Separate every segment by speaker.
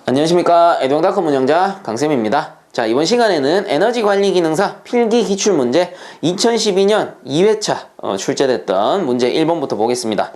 Speaker 1: 안녕하십니까. 에듀앙닷컴 운영자 강쌤입니다. 자, 이번 시간에는 에너지 관리 기능사 필기 기출 문제 2012년 2회차 출제됐던 문제 1번부터 보겠습니다.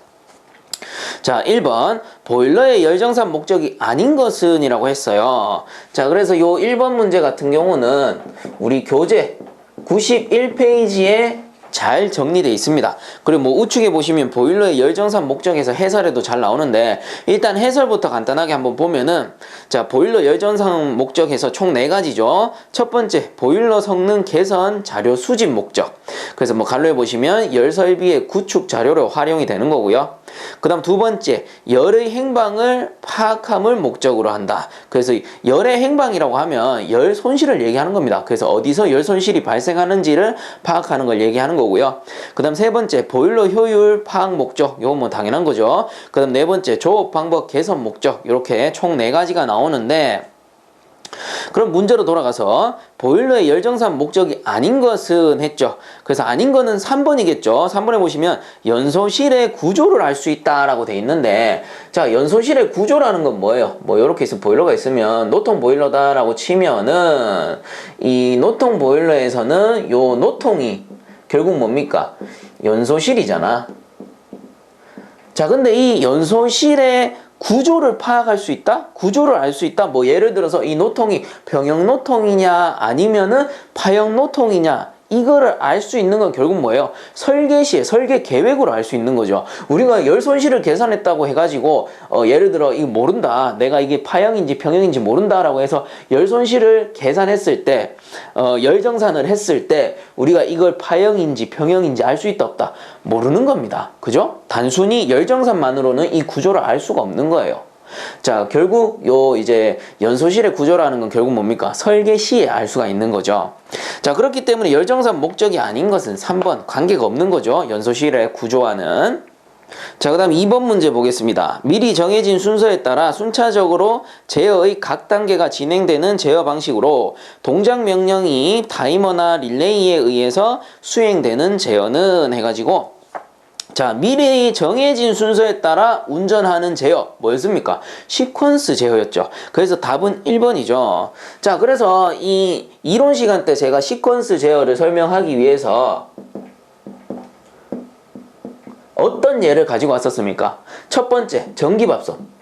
Speaker 1: 자, 1번 보일러의 열정산 목적이 아닌 것은 이라고 했어요. 자, 그래서 요 1번 문제 같은 경우는 우리 교재 91페이지에 잘 정리되어 있습니다. 그리고 뭐 우측에 보시면 보일러의 열정산 목적에서 해설에도 잘 나오는데, 일단 해설부터 간단하게 한번 보면은, 자, 보일러 열정산 목적에서 총 4가지죠. 첫 번째, 보일러 성능 개선 자료 수집 목적. 그래서 뭐 갈로에 보시면 열 설비의 구축 자료로 활용이 되는 거고요. 그 다음 두 번째, 열의 행방을 파악함을 목적으로 한다. 그래서 열의 행방이라고 하면 열 손실을 얘기하는 겁니다. 그래서 어디서 열 손실이 발생하는지를 파악하는 걸 얘기하는 거고요. 그 다음 세 번째, 보일러 효율 파악 목적. 이건 뭐 당연한 거죠. 그 다음 네 번째, 조업 방법 개선 목적. 이렇게 총 4가지가 나오는데, 그럼 문제로 돌아가서 보일러의 열정산 목적이 아닌 것은 했죠. 그래서 아닌 거는 3번이겠죠. 3번에 보시면 연소실의 구조를 알 수 있다라고 돼 있는데, 자, 연소실의 구조라는 건 뭐예요? 뭐 이렇게 있으면 보일러가 있으면 노통 보일러다라고 치면은, 이 노통 보일러에서는 요 노통이 결국 뭡니까? 연소실이잖아. 자, 근데 이 연소실의 구조를 파악할 수 있다? 구조를 알 수 있다? 뭐 예를 들어서 이 노통이 평형 노통이냐 아니면은 파형 노통이냐, 이거를 알 수 있는 건 결국 뭐예요? 설계 시에 설계 계획으로 알 수 있는 거죠. 우리가 열 손실을 계산했다고 해가지고 예를 들어 이거 모른다, 내가 이게 파형인지 평형인지 모른다라고 해서 열 손실을 계산했을 때 열정산을 했을 때 우리가 이걸 파형인지 평형인지 알 수 있다 없다? 모르는 겁니다. 그죠? 단순히 열정산만으로는 이 구조를 알 수가 없는 거예요. 자, 결국 요 이제 연소실의 구조라는 건 결국 뭡니까? 설계 시에 알 수가 있는 거죠. 자, 그렇기 때문에 열정산 목적이 아닌 것은 3번, 관계가 없는 거죠. 연소실의 구조와는. 자, 그 다음 2번 문제 보겠습니다. 미리 정해진 순서에 따라 순차적으로 제어의 각 단계가 진행되는 제어 방식으로 동작 명령이 타이머나 릴레이에 의해서 수행되는 제어는 해가지고, 자, 미리 정해진 순서에 따라 운전하는 제어 뭐였습니까? 시퀀스 제어였죠. 그래서 답은 1번이죠. 자, 그래서 이 이론 시간 때 제가 시퀀스 제어를 설명하기 위해서 어떤 예를 가지고 왔었습니까? 첫 번째, 전기밥솥.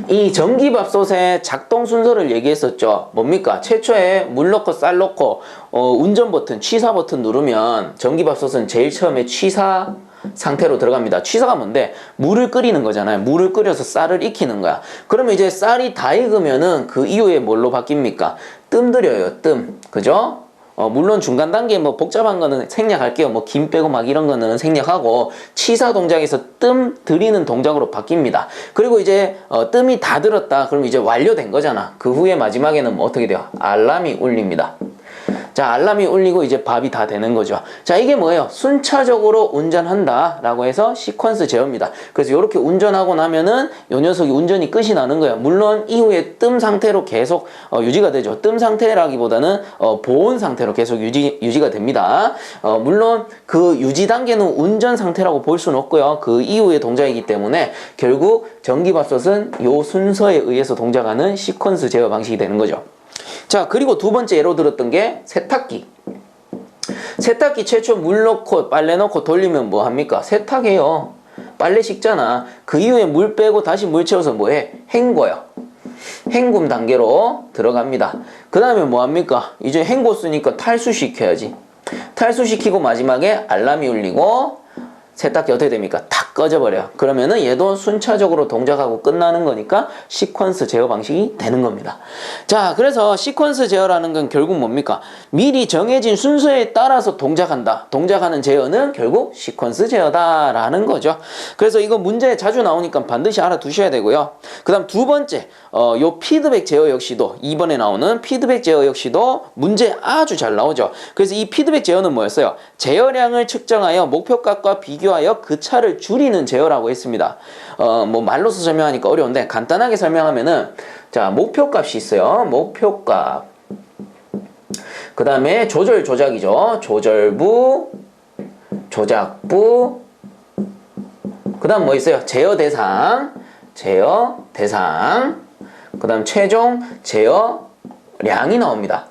Speaker 1: 이 전기밥솥의 작동 순서를 얘기했었죠. 뭡니까? 최초에 물 넣고 쌀 넣고 운전 버튼, 취사 버튼 누르면 전기밥솥은 제일 처음에 취사 상태로 들어갑니다. 취사가 뭔데? 물을 끓이는 거잖아요. 물을 끓여서 쌀을 익히는 거야. 그러면 이제 쌀이 다 익으면은 그 이후에 뭘로 바뀝니까? 뜸 들여요. 뜸. 그죠? 물론 중간 단계 뭐 복잡한 거는 생략할게요. 뭐 김 빼고 막 이런 거는 생략하고, 취사 동작에서 뜸 들이는 동작으로 바뀝니다. 그리고 이제 뜸이 다 들었다. 그럼 이제 완료된 거잖아. 그 후에 마지막에는 뭐 어떻게 돼요? 알람이 울립니다. 자, 알람이 울리고 이제 밥이 다 되는 거죠. 자, 이게 뭐예요? 순차적으로 운전한다 라고 해서 시퀀스 제어입니다. 그래서 이렇게 운전하고 나면은 요 녀석이 운전이 끝이 나는 거예요. 물론 이후에 뜸 상태로 계속 유지가 되죠. 뜸 상태라기보다는 보온 상태로 계속 유지가 됩니다. 물론 그 유지 단계는 운전 상태라고 볼 수는 없고요. 그 이후의 동작이기 때문에 결국 전기밥솥은 요 순서에 의해서 동작하는 시퀀스 제어 방식이 되는 거죠. 자, 그리고 두 번째 예로 들었던 게 세탁기. 세탁기 최초 물 넣고 빨래 넣고 돌리면 뭐 합니까? 세탁해요. 빨래 씻잖아. 그 이후에 물 빼고 다시 물 채워서 뭐해? 헹궈요. 헹굼 단계로 들어갑니다. 그 다음에 뭐 합니까? 이제 헹궜으니까 탈수시켜야지. 탈수시키고 마지막에 알람이 울리고 세탁기 어떻게 됩니까? 탁 꺼져버려요. 그러면은 얘도 순차적으로 동작하고 끝나는 거니까 시퀀스 제어 방식이 되는 겁니다. 자, 그래서 시퀀스 제어라는 건 결국 뭡니까? 미리 정해진 순서에 따라서 동작한다. 동작하는 제어는 결국 시퀀스 제어다라는 거죠. 그래서 이거 문제에 자주 나오니까 반드시 알아두셔야 되고요. 그 다음 두 번째, 요 피드백 제어 역시도, 2번에 나오는 피드백 제어 역시도 문제 아주 잘 나오죠. 그래서 이 피드백 제어는 뭐였어요? 제어량을 측정하여 목표값과 비교하여 그 차를 줄이는 제어라고 했습니다. 뭐 말로서 설명하니까 어려운데 간단하게 설명하면은, 자, 목표값이 있어요. 목표값. 그 다음에 조작이죠. 조절부, 조작부. 그 다음 뭐 있어요? 제어 대상. 제어 대상, 그 다음 최종 제어량이 나옵니다.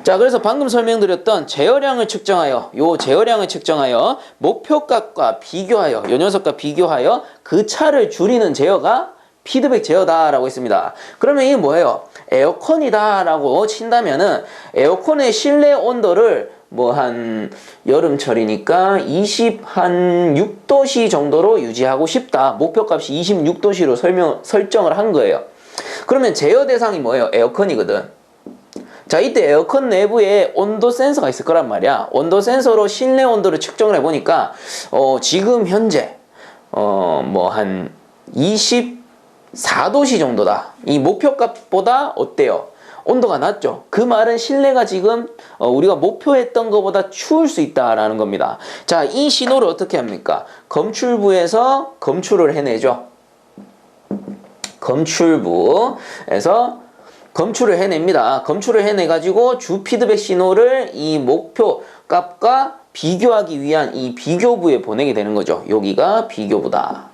Speaker 1: 자, 그래서 방금 설명드렸던 제어량을 측정하여, 요 제어량을 측정하여 목표값과 비교하여, 요 녀석과 비교하여 그 차를 줄이는 제어가 피드백 제어다라고 했습니다. 그러면 이게 뭐예요? 에어컨이다라고 친다면은 에어컨의 실내 온도를 뭐 한 여름철이니까 26도씨 정도로 유지하고 싶다. 목표값이 26도씨로 설정을 한 거예요. 그러면 제어 대상이 뭐예요? 에어컨이거든. 자, 이때 에어컨 내부에 온도 센서가 있을 거란 말이야. 온도 센서로 실내 온도를 측정을 해보니까 지금 현재 뭐 한 24도씨 정도다. 이 목표값보다 어때요? 온도가 낮죠. 그 말은 실내가 지금 우리가 목표했던 것보다 추울 수 있다라는 겁니다. 자, 이 신호를 어떻게 합니까? 검출부에서 검출을 해내죠. 검출부에서 검출을 해냅니다. 검출을 해내가지고 주 피드백 신호를 이 목표 값과 비교하기 위한 이 비교부에 보내게 되는 거죠. 여기가 비교부다.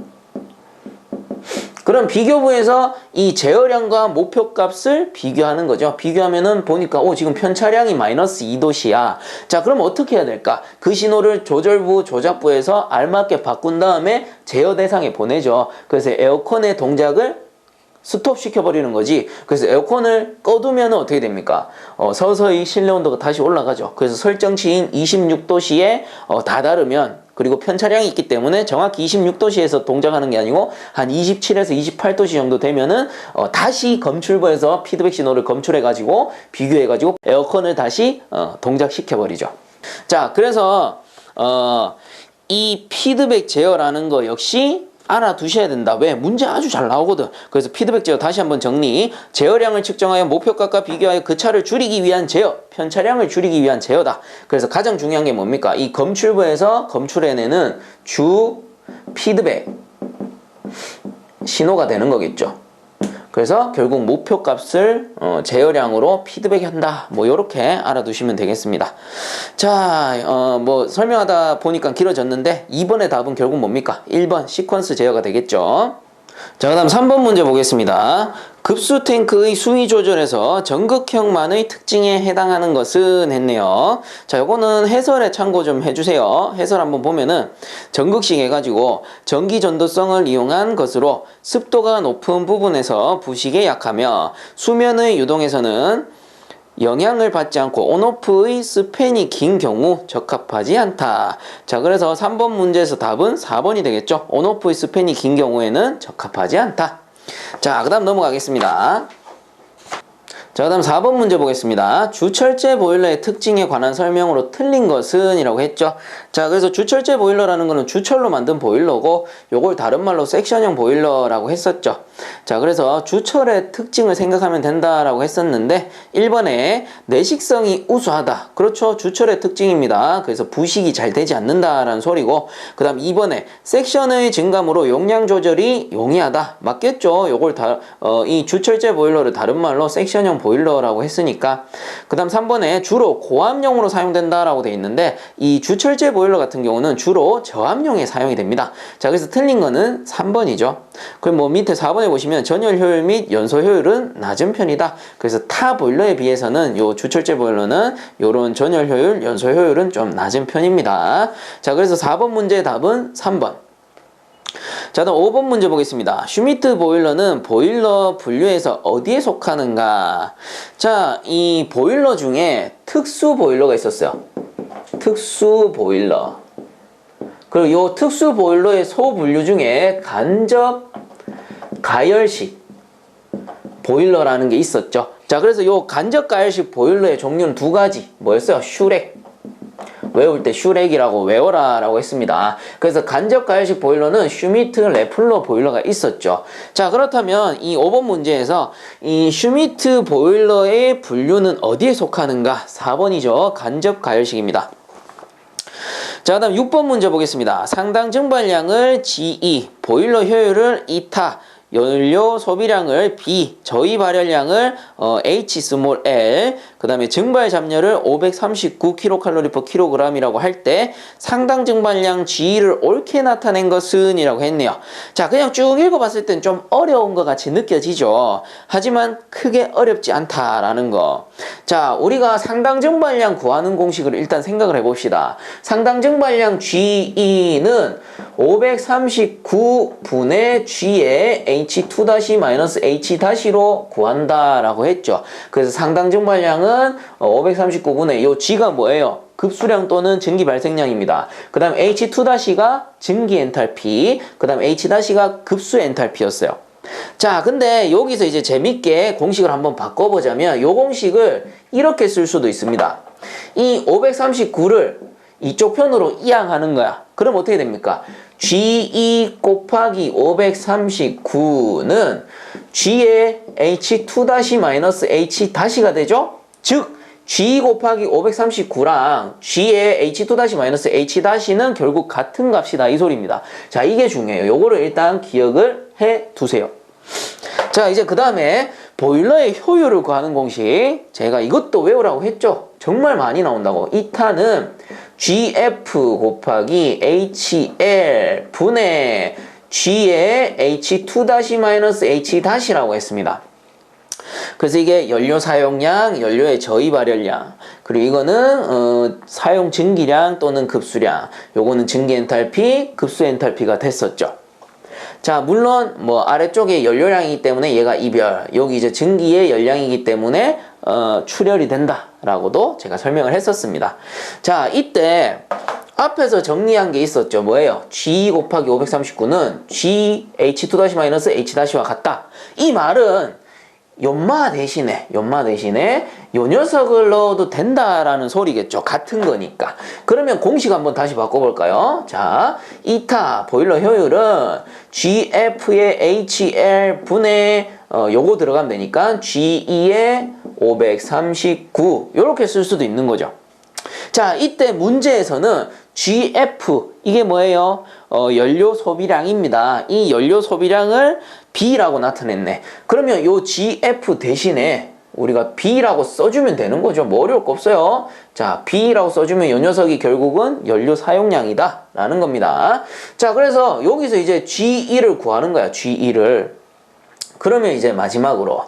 Speaker 1: 그럼 비교부에서 이 제어량과 목표값을 비교하는 거죠. 비교하면은 보니까 지금 편차량이 마이너스 2도씨야. 자, 그럼 어떻게 해야 될까? 그 신호를 조절부, 조작부에서 알맞게 바꾼 다음에 제어 대상에 보내죠. 그래서 에어컨의 동작을 스톱 시켜버리는 거지. 그래서 에어컨을 꺼두면 어떻게 됩니까? 서서히 실내 온도가 다시 올라가죠. 그래서 설정치인 26도씨에 다다르면, 그리고 편차량이 있기 때문에 정확히 26도씨에서 동작하는 게 아니고 한 27에서 28도씨 정도 되면은 다시 검출부에서 피드백 신호를 검출해가지고 비교해가지고 에어컨을 다시 동작시켜버리죠. 자, 그래서 이 피드백 제어라는 거 역시 알아두셔야 된다. 왜? 문제 아주 잘 나오거든. 그래서 피드백 제어 다시 한번 정리. 제어량을 측정하여 목표값과 비교하여 그 차를 줄이기 위한 제어, 편차량을 줄이기 위한 제어다. 그래서 가장 중요한 게 뭡니까? 이 검출부에서 검출해내는 주 피드백 신호가 되는 거겠죠. 그래서 결국 목표값을 제어량으로 피드백한다. 뭐 요렇게 알아두시면 되겠습니다. 자, 뭐 설명하다 보니까 길어졌는데 2번의 답은 결국 뭡니까? 1번 시퀀스 제어가 되겠죠. 자, 그 다음 3번 문제 보겠습니다. 급수 탱크의 수위 조절에서 전극형만의 특징에 해당하는 것은 했네요. 자, 요거는 해설에 참고 좀 해주세요. 해설 한번 보면은 전극식 해가지고 전기 전도성을 이용한 것으로 습도가 높은 부분에서 부식에 약하며 수면의 유동에서는 영향을 받지 않고 온오프의 스팬이 긴 경우 적합하지 않다. 자, 그래서 3번 문제에서 답은 4번이 되겠죠. 온오프의 스팬이 긴 경우에는 적합하지 않다. 자, 그 다음 넘어가겠습니다. 자, 그 다음 4번 문제 보겠습니다. 주철제 보일러의 특징에 관한 설명으로 틀린 것은? 이라고 했죠. 자, 그래서 주철제 보일러라는 거는 주철로 만든 보일러고 요걸 다른 말로 섹션형 보일러라고 했었죠. 자, 그래서 주철의 특징을 생각하면 된다라고 했었는데 1번에 내식성이 우수하다. 그렇죠. 주철의 특징입니다. 그래서 부식이 잘 되지 않는다라는 소리고, 그 다음 2번에 섹션의 증감으로 용량 조절이 용이하다. 맞겠죠. 요걸 이 주철제 보일러를 다른 말로 섹션형 보일러라고 했으니까. 그 다음 3번에 주로 고압용으로 사용된다라고 돼 있는데 이 주철제 보일러 같은 경우는 주로 저압용에 사용이 됩니다. 자, 그래서 틀린 거는 3번이죠. 그럼 뭐 밑에 4번에 보시면 전열 효율 및 연소 효율은 낮은 편이다. 그래서 타 보일러에 비해서는 요 주철제 보일러는 요런 전열 효율, 연소 효율은 좀 낮은 편입니다. 자, 그래서 4번 문제의 답은 3번. 자, 다음 5번 문제 보겠습니다. 슈미트 보일러는 보일러 분류에서 어디에 속하는가? 자, 이 보일러 중에 특수 보일러가 있었어요. 특수 보일러. 그리고 이 특수 보일러의 소분류 중에 간접 가열식 보일러라는 게 있었죠. 자, 그래서 이 간접 가열식 보일러의 종류는 두 가지. 뭐였어요? 슈렉. 외울 때 슈렉이라고 외워라 라고 했습니다. 그래서 간접 가열식 보일러는 슈미트 레플러 보일러가 있었죠. 자, 그렇다면 이 5번 문제에서 이 슈미트 보일러의 분류는 어디에 속하는가? 4번이죠. 간접 가열식입니다. 자, 다음 6번 문제 보겠습니다. 상당 증발량을 G2, 보일러 효율을 이타, 연료 소비량을 B, 저희 발열량을 H 스몰 L, 그 그 다음에 증발 잡열을 539kcal/kg이라고 할 때 상당 증발량 G를 옳게 나타낸 것은 이라고 했네요. 자, 그냥 쭉 읽어봤을 땐 좀 어려운 것 같이 느껴지죠. 하지만 크게 어렵지 않다라는 거. 자, 우리가 상당 증발량 구하는 공식을 일단 생각을 해봅시다. 상당 증발량 G는 539분의 G의 H2-H-로 구한다라고 했죠. 그래서 상당 증발량은 539분의 요 G가 뭐예요? 급수량 또는 증기 발생량입니다. 그 다음 H2-가 증기 엔탈피, 그 다음 H-가 급수 엔탈피였어요. 자, 근데 여기서 이제 재밌게 공식을 한번 바꿔보자면 요 공식을 이렇게 쓸 수도 있습니다. 이 539를 이쪽 편으로 이항하는 거야. 그럼 어떻게 됩니까? G2 곱하기 539는 G의 H2-H가 되죠? 즉 G 곱하기 539랑 G의 H2-H는 결국 같은 값이다 이 소리입니다. 자, 이게 중요해요. 요거를 일단 기억을 해 두세요. 자, 이제 그 다음에 보일러의 효율을 구하는 공식, 제가 이것도 외우라고 했죠. 정말 많이 나온다고. 이타는 GF 곱하기 HL 분의 G의 H2-H라고 했습니다. 그래서 이게 연료 사용량, 연료의 저희 발열량, 그리고 이거는 사용 증기량 또는 급수량, 요거는 증기 엔탈피, 급수 엔탈피가 됐었죠. 자, 물론 뭐 아래쪽에 연료량이기 때문에 얘가 이별, 여기 이제 증기의 열량이기 때문에 출혈이 된다라고도 제가 설명을 했었습니다. 자, 이때 앞에서 정리한 게 있었죠. 뭐예요? G 곱하기 539는 G H2-H와 같다. 이 말은 연마 대신에 요 녀석을 넣어도 된다라는 소리겠죠. 같은 거니까. 그러면 공식 한번 다시 바꿔볼까요? 자, 이타 보일러 효율은 GF의 HL 분의 요거 들어가면 되니까 G2의 539 요렇게 쓸 수도 있는 거죠. 자, 이때 문제에서는 GF 이게 뭐예요? 연료 소비량입니다. 이 연료 소비량을 B라고 나타냈네. 그러면 요 GF 대신에 우리가 B라고 써주면 되는 거죠. 뭐 어려울 거 없어요. 자, B라고 써주면 요 녀석이 결국은 연료 사용량이다 라는 겁니다. 자, 그래서 여기서 이제 G2를 구하는 거야. G2를. 그러면 이제 마지막으로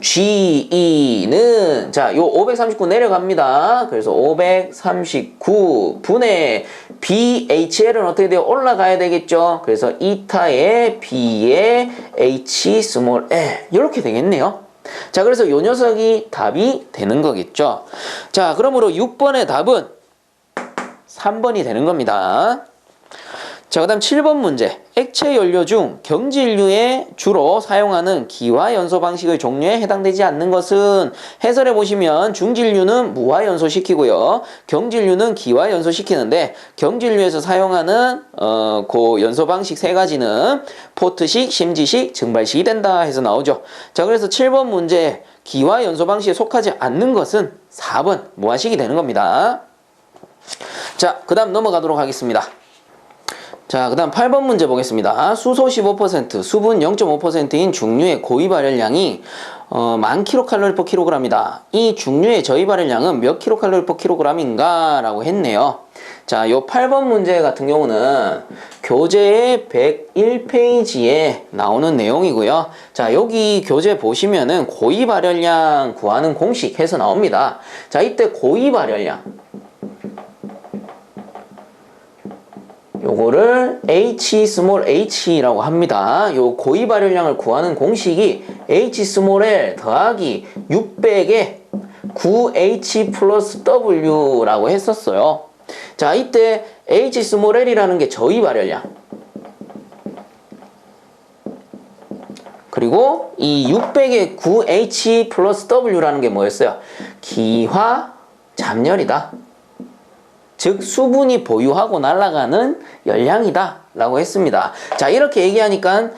Speaker 1: G2는 자, 요 539 내려갑니다. 그래서 539분의 BHL은 어떻게 돼요? 올라가야 되겠죠. 그래서 이타의 B의 H 스몰 L 이렇게 되겠네요. 자, 그래서 요 녀석이 답이 되는 거겠죠. 자, 그러므로 6번의 답은 3번이 되는 겁니다. 자, 그 다음 7번 문제. 액체 연료 중 경질류에 주로 사용하는 기화연소 방식의 종류에 해당되지 않는 것은 해설해 보시면 중질류는 무화연소시키고요. 경질류는 기화연소시키는데 경질류에서 사용하는 그 연소 방식 세 가지는 포트식, 심지식, 증발식이 된다 해서 나오죠. 자, 그래서 7번 문제 기화연소 방식에 속하지 않는 것은 4번 무화식이 되는 겁니다. 자, 그 다음 넘어가도록 하겠습니다. 자, 그 다음 8번 문제 보겠습니다. 수소 15%, 수분 0.5%인 중류의 고위 발열량이 10,000kcal/kg이다. 이 중류의 저희 발열량은 몇 kcal/kg인가? 라고 했네요. 자, 요 8번 문제 같은 경우는 교재의 101페이지에 나오는 내용이고요. 자, 여기 교재 보시면은 고위 발열량 구하는 공식 해서 나옵니다. 자, 이때 고위 발열량 요거를 H 스몰 H라고 합니다. 요 고위 발열량을 구하는 공식이 H 스몰 L 더하기 600의 9H 플러스 W라고 했었어요. 자, 이때 H 스몰 L이라는 게 저위 발열량. 그리고 이 600의 9H 플러스 W라는 게 뭐였어요? 기화 잡열이다. 즉 수분이 보유하고 날아가는 열량이다 라고 했습니다. 자, 이렇게 얘기하니까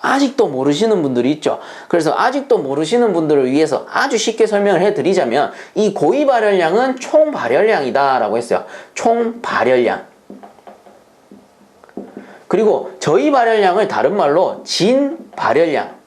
Speaker 1: 아직도 모르시는 분들이 있죠. 그래서 아직도 모르시는 분들을 위해서 아주 쉽게 설명을 해드리자면 이 고위 발열량은 총 발열량이다 라고 했어요. 총 발열량. 그리고 저희 발열량을 다른 말로 진 발열량.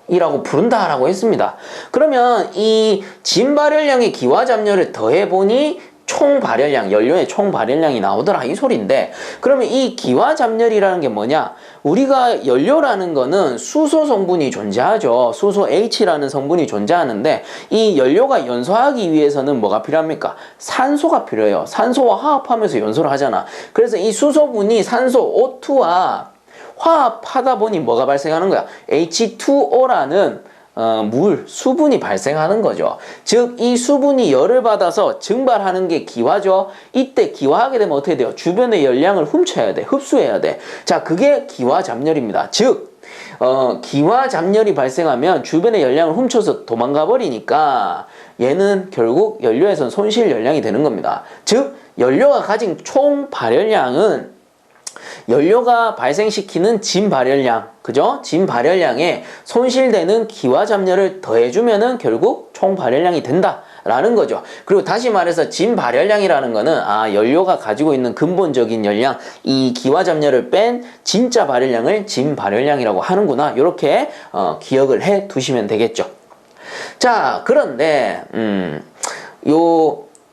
Speaker 1: 이라고 부른다라고 했습니다. 그러면 이 진 발열량의 기화 잡열을 더해보니 총 발열량, 연료의 총 발열량이 나오더라 이 소리인데, 그러면 이 기화 잡열이라는 게 뭐냐? 우리가 연료라는 거는 수소 성분이 존재하죠. 수소 H라는 성분이 존재하는데, 이 연료가 연소하기 위해서는 뭐가 필요합니까? 산소가 필요해요. 산소와 화합하면서 연소를 하잖아. 그래서 이 수소분이 산소 O2와 화합하다 보니 뭐가 발생하는 거야? H2O라는 수분이 발생하는 거죠. 즉, 이 수분이 열을 받아서 증발하는 게 기화죠. 이때 기화하게 되면 어떻게 돼요? 주변의 열량을 훔쳐야 돼. 흡수해야 돼. 자, 그게 기화 잡열입니다. 즉, 기화 잡열이 발생하면 주변의 열량을 훔쳐서 도망가 버리니까 얘는 결국 연료에선 손실 열량이 되는 겁니다. 즉, 연료가 가진 총 발열량은 연료가 발생시키는 진 발열량, 그죠? 진 발열량에 손실되는 기화 잡열을 더해주면은 결국 총 발열량이 된다라는 거죠. 그리고 다시 말해서 진 발열량이라는 거는 연료가 가지고 있는 근본적인 열량, 이 기화 잡열을 뺀 진짜 발열량을 진 발열량이라고 하는구나. 이렇게 기억을 해 두시면 되겠죠. 자, 그런데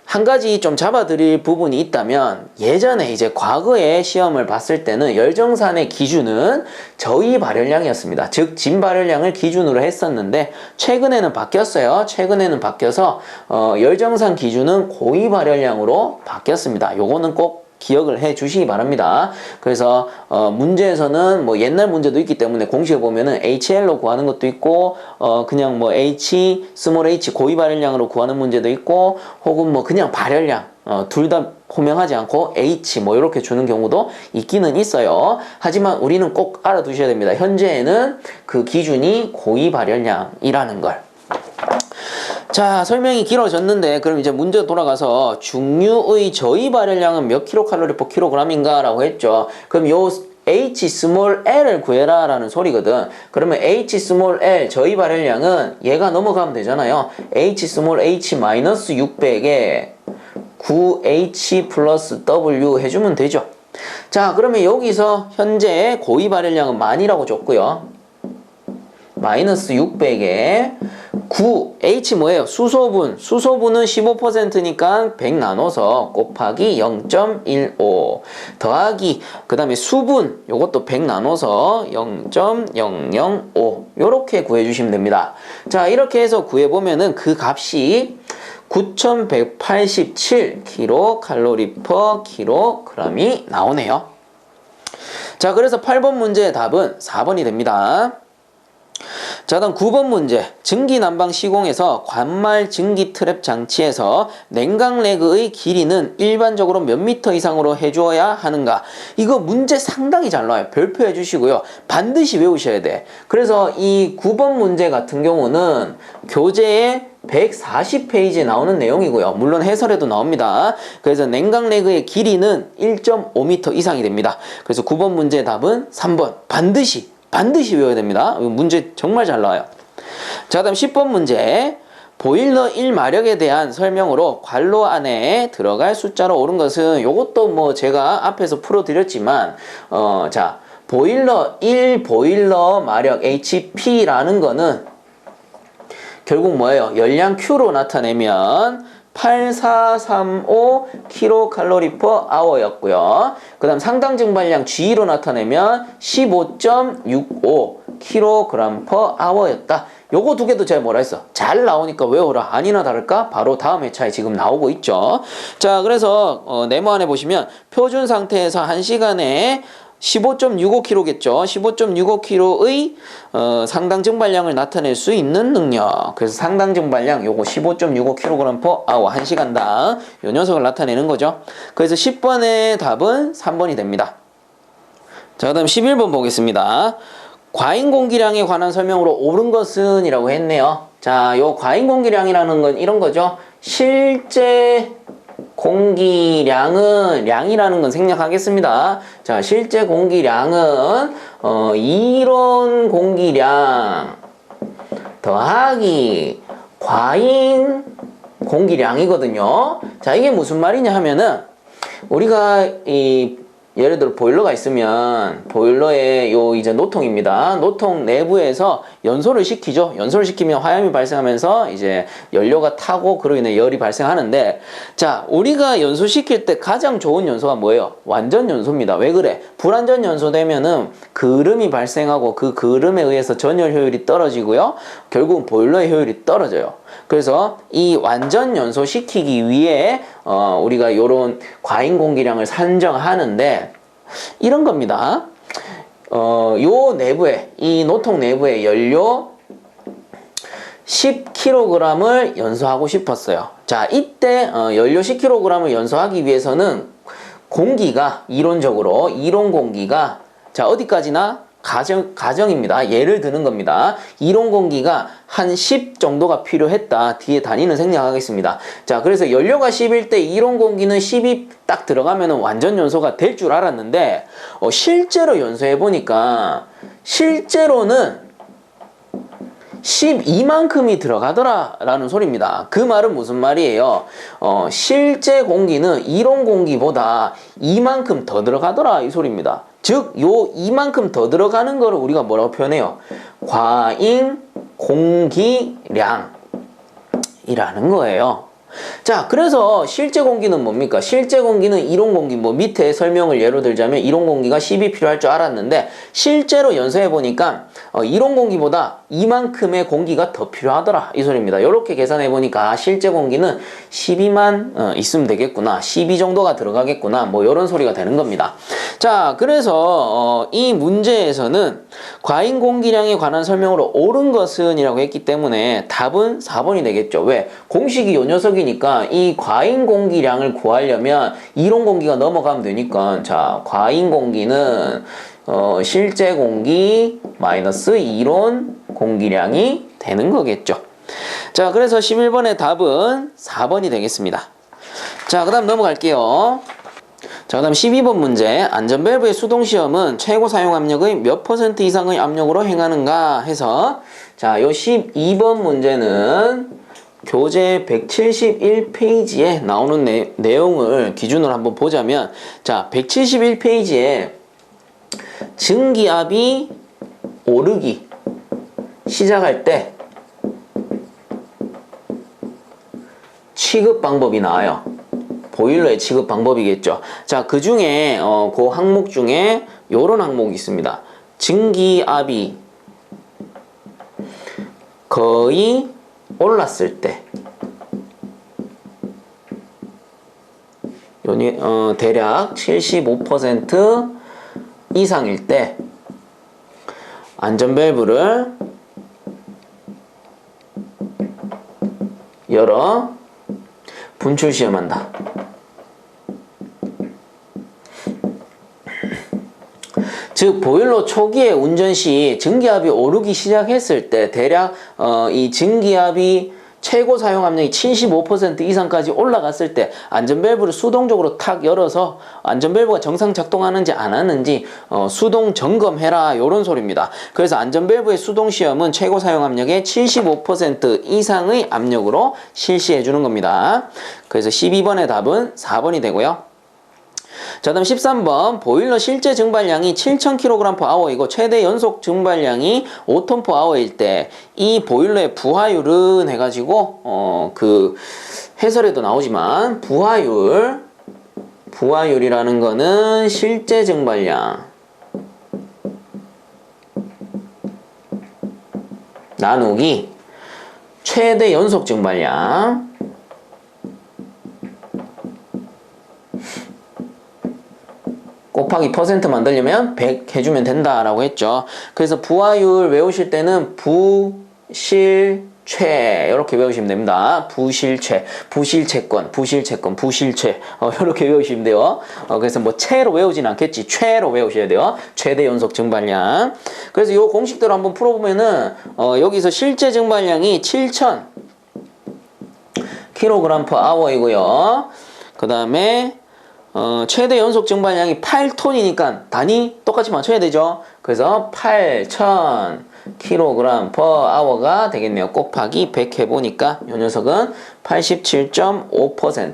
Speaker 1: 한 가지 좀 잡아드릴 부분이 있다면, 예전에 이제 과거에 시험을 봤을 때는 열정산의 기준은 저위 발열량이었습니다. 즉, 진 발열량을 기준으로 했었는데, 최근에는 바뀌었어요. 최근에는 바뀌어서 열정산 기준은 고위 발열량으로 바뀌었습니다. 요거는 꼭 기억을 해 주시기 바랍니다. 그래서 문제에서는 뭐 옛날 문제도 있기 때문에 공식을 보면은 HL로 구하는 것도 있고, 그냥 뭐 스몰 h 고위 발열량으로 구하는 문제도 있고, 혹은 뭐 그냥 발열량 둘 다 호명하지 않고 H 뭐 이렇게 주는 경우도 있기는 있어요. 하지만 우리는 꼭 알아두셔야 됩니다. 현재에는 그 기준이 고위 발열량이라는 걸. 자, 설명이 길어졌는데, 그럼 이제 문제 돌아가서 중류의 저위 발열량은 몇 킬로칼로리 per 킬로그램인가 라고 했죠. 그럼 요 H 스몰 L을 구해라 라는 소리거든. 그러면 H 스몰 L 저위 발열량은 얘가 넘어가면 되잖아요. H 스몰 H 마이너스 600에 9H 플러스 W 해주면 되죠. 자, 그러면 여기서 현재 고위 발열량은 만이라고 줬고요. 마이너스 600에 9, H 뭐예요? 수소분. 수소분은 15%니까 100 나눠서 곱하기 0.15 더하기, 그 다음에 수분, 요것도 100 나눠서 0.005 요렇게 구해주시면 됩니다. 자, 이렇게 해서 구해보면은 그 값이 9187 kcal per kg이 나오네요. 자, 그래서 8번 문제의 답은 4번이 됩니다. 자, 다음 9번 문제. 증기 난방 시공에서 관말 증기 트랩 장치에서 냉각 레그의 길이는 일반적으로 몇 미터 이상으로 해주어야 하는가? 이거 문제 상당히 잘 나와요. 별표 해주시고요. 반드시 외우셔야 돼. 그래서 이 9번 문제 같은 경우는 교재에 140페이지에 나오는 내용이고요. 물론 해설에도 나옵니다. 그래서 냉각 레그의 길이는 1.5m 이상이 됩니다. 그래서 9번 문제의 답은 3번. 반드시 외워야 됩니다. 문제 정말 잘 나와요. 자, 다음 10번 문제. 보일러 1마력에 대한 설명으로 괄호 안에 들어갈 숫자로 옳은 것은, 요것도 뭐 제가 앞에서 풀어드렸지만, 자, 보일러 1 보일러 마력 HP라는 거는 결국 뭐예요? 열량 Q로 나타내면 8435 kcal per hour였고요. 그 다음 상당 증발량 G로 나타내면 15.65 kg per hour였다. 요거 두 개도 제가 뭐라 했어? 잘 나오니까 외워라. 아니나 다를까? 바로 다음 회차에 지금 나오고 있죠. 자, 그래서 네모 안에 보시면 표준 상태에서 1시간에 15.65kg겠죠. 15.65kg의 상당 증발량을 나타낼 수 있는 능력. 그래서 상당 증발량 요거 15.65kg per hour 1시간당 요 녀석을 나타내는 거죠. 그래서 10번의 답은 3번이 됩니다. 자, 그다음 11번 보겠습니다. 과잉 공기량에 관한 설명으로 옳은 것은 이라고 했네요. 자, 요 과잉 공기량이라는 건 이런 거죠. 실제 공기량은, 량이라는 건 생략하겠습니다. 자, 실제 공기량은 이론 공기량 더하기 과잉 공기량이거든요. 자, 이게 무슨 말이냐 하면은, 우리가 이 예를 들어 보일러가 있으면 보일러의 요 이제 노통입니다. 노통 내부에서 연소를 시키죠. 연소를 시키면 화염이 발생하면서 이제 연료가 타고 그로 인해 열이 발생하는데, 자, 우리가 연소시킬 때 가장 좋은 연소가 뭐예요? 완전 연소입니다. 왜 그래? 불완전 연소되면은 그름이 발생하고 그 그름에 의해서 전열 효율이 떨어지고요. 결국은 보일러의 효율이 떨어져요. 그래서 이 완전 연소시키기 위해 우리가 요런 과잉 공기량을 산정하는데 이런 겁니다. 요 내부에, 이 노통 내부에 연료 10kg을 연소하고 싶었어요. 자, 이때 연료 10kg을 연소하기 위해서는 공기가 이론적으로 이론 공기가 자 어디까지나 가정입니다. 예를 드는 겁니다. 이론 공기가 한 10 정도가 필요했다. 뒤에 단위는 생략하겠습니다. 자, 그래서 연료가 10일 때 이론 공기는 10이 딱 들어가면 완전 연소가 될 줄 알았는데 실제로 연소해 보니까 실제로는 12만큼이 들어가더라 라는 소리입니다. 그 말은 무슨 말이에요? 실제 공기는 이론 공기보다 이만큼 더 들어가더라 이 소리입니다. 즉, 요 이만큼 더 들어가는 거를 우리가 뭐라고 표현해요? 과잉 공기량이라는 거예요. 자, 그래서 실제 공기는 뭡니까? 실제 공기는 이론 공기, 뭐 밑에 설명을 예로 들자면 이론 공기가 10이 필요할 줄 알았는데 실제로 연소해 보니까 이론 공기보다 이만큼의 공기가 더 필요하더라 이 소리입니다. 이렇게 계산해 보니까 실제 공기는 12만 있으면 되겠구나, 12 정도가 들어가겠구나, 뭐 이런 소리가 되는 겁니다. 자, 그래서 이 문제에서는 과잉 공기량에 관한 설명으로 옳은 것은 이라고 했기 때문에 답은 4번이 되겠죠. 왜? 공식이 요 녀석이니까 이 과잉 공기량을 구하려면 이론 공기가 넘어가면 되니까, 자, 과잉 공기는 실제 공기 마이너스 이론 공기량이 되는 거겠죠. 자, 그래서 11번의 답은 4번이 되겠습니다. 자, 그 다음 넘어갈게요. 자, 그 다음 12번 문제. 안전밸브의 수동시험은 최고 사용 압력의 몇 % 이상의 압력으로 행하는가 해서, 자, 요 12번 문제는 교재 171페이지에 나오는 내용을 기준으로 한번 보자면, 자, 171페이지에 증기압이 오르기 시작할 때 취급 방법이 나와요. 보일러의 취급 방법이겠죠. 자, 그 중에 그 항목 중에 요런 항목이 있습니다. 증기압이 거의 올랐을 때, 대략 75% 이상일 때 안전밸브를 열어 분출 시험한다. 즉, 보일러 초기에 운전 시 증기압이 오르기 시작했을 때 대략 이 증기압이 최고 사용 압력이 75% 이상까지 올라갔을 때 안전밸브를 수동적으로 탁 열어서 안전밸브가 정상 작동하는지 안 하는지 수동 점검해라, 요런 소리입니다. 그래서 안전밸브의 수동시험은 최고 사용 압력의 75% 이상의 압력으로 실시해 주는 겁니다. 그래서 12번의 답은 4번이 되고요. 자, 다음 13번. 보일러 실제 증발량이 7000kg/h이고 최대 연속 증발량이 5톤/h일 때 이 보일러의 부하율은 해가지고 그 해설에도 나오지만 부하율이라는 거는 실제 증발량 나누기 최대 연속 증발량 곱하기 퍼센트 만들려면 100 해주면 된다라고 했죠. 그래서 부하율 외우실 때는 부실최 이렇게 외우시면 됩니다. 부실최, 부실채권, 부실최 이렇게 외우시면 돼요. 그래서 뭐 채로 외우진 않겠지. 최로 외우셔야 돼요. 최대 연속 증발량. 그래서 이 공식대로 한번 풀어보면은 여기서 실제 증발량이 7000 kg/h이고요. 그 다음에 최대 연속 증발량이 8톤이니까 단위 똑같이 맞춰야 되죠. 그래서 8000 kg/h가 되겠네요. 곱하기 100 해보니까 이 녀석은 87.5%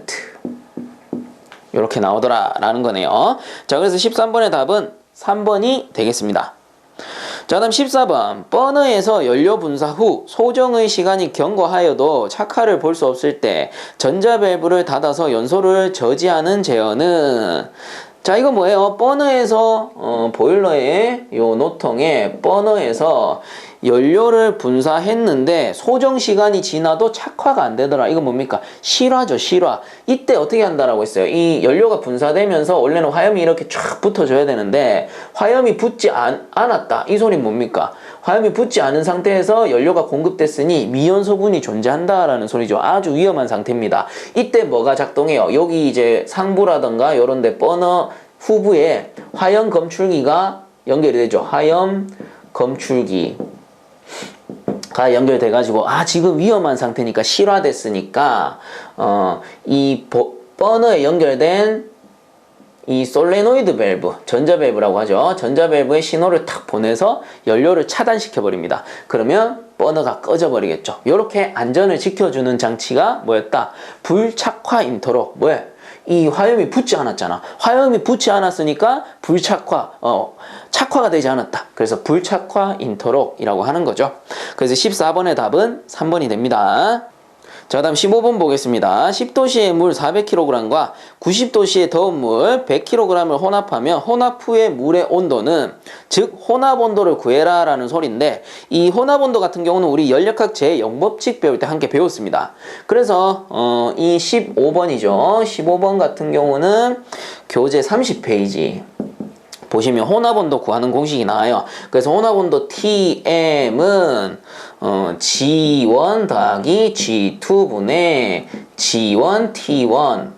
Speaker 1: 이렇게 나오더라 라는 거네요. 자, 그래서 13번의 답은 3번이 되겠습니다. 자, 다음 14번. 버너에서 연료 분사 후 소정의 시간이 경과하여도 착화를 볼 수 없을 때 전자밸브를 닫아서 연소를 저지하는 제어는, 자, 이거 뭐예요? 버너에서 보일러의 요 노통에 버너에서 연료를 분사했는데 소정 시간이 지나도 착화가 안 되더라. 이거 뭡니까? 실화죠, 실화. 이때 어떻게 한다라고 했어요? 이 연료가 분사되면서 원래는 화염이 이렇게 쫙 붙어줘야 되는데 화염이 붙지 않았다. 이 소리는 뭡니까? 화염이 붙지 않은 상태에서 연료가 공급됐으니 미연소분이 존재한다라는 소리죠. 아주 위험한 상태입니다. 이때 뭐가 작동해요? 여기 이제 상부라던가 이런 데 버너 후부에 화염 검출기가 연결이 되죠. 화염 검출기 가 연결돼가지고 지금 위험한 상태니까 실화됐으니까 이 버너에 연결된 이 솔레노이드 밸브, 전자밸브라고 하죠. 전자밸브에 신호를 탁 보내서 연료를 차단시켜 버립니다. 그러면 버너가 꺼져 버리겠죠. 이렇게 안전을 지켜주는 장치가 뭐였다? 불착화 인터로. 뭐야? 이 화염이 붙지 않았잖아. 화염이 붙지 않았으니까 착화가 되지 않았다. 그래서 불착화 인터록이라고 하는 거죠. 그래서 14번의 답은 3번이 됩니다. 자, 다음 15번 보겠습니다. 10도씨의 물 400kg과 90도씨의 더운 물 100kg을 혼합하면 혼합 후의 물의 온도는, 즉 혼합 온도를 구해라 라는 소리인데, 이 혼합 온도 같은 경우는 우리 연력학 제0법칙 배울 때 함께 배웠습니다. 그래서 이 15번이죠. 15번 같은 경우는 교재 30페이지 보시면 혼합온도 구하는 공식이 나와요. 그래서 혼합온도 Tm은 G1 더하기 G2분의 G1 T1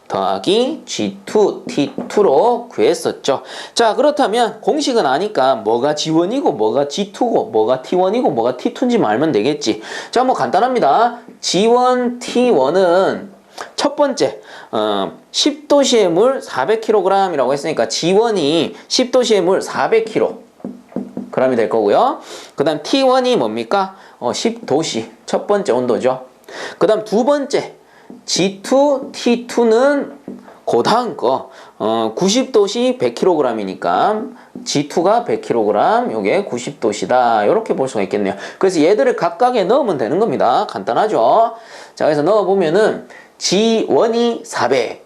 Speaker 1: 더하기 G2 T2로 구했었죠. 자, 그렇다면 공식은 아니까 뭐가 G1이고 뭐가 G2고 뭐가 T1이고 뭐가 T2인지 알면 되겠지. 자, 뭐 간단합니다. G1 T1은 첫 번째 10도씨의 물 400kg이라고 했으니까 G1이 10도씨의 물 400kg 이 될 거고요. 그 다음 T1이 뭡니까? 10도씨 첫 번째 온도죠. 그 다음 두 번째 G2, T2는 그 다음 거 90도씨 100kg이니까 G2가 100kg, 요게 90도씨다. 이렇게 볼 수가 있겠네요. 그래서 얘들을 각각에 넣으면 되는 겁니다. 간단하죠? 자, 그래서 넣어보면은 G1이 400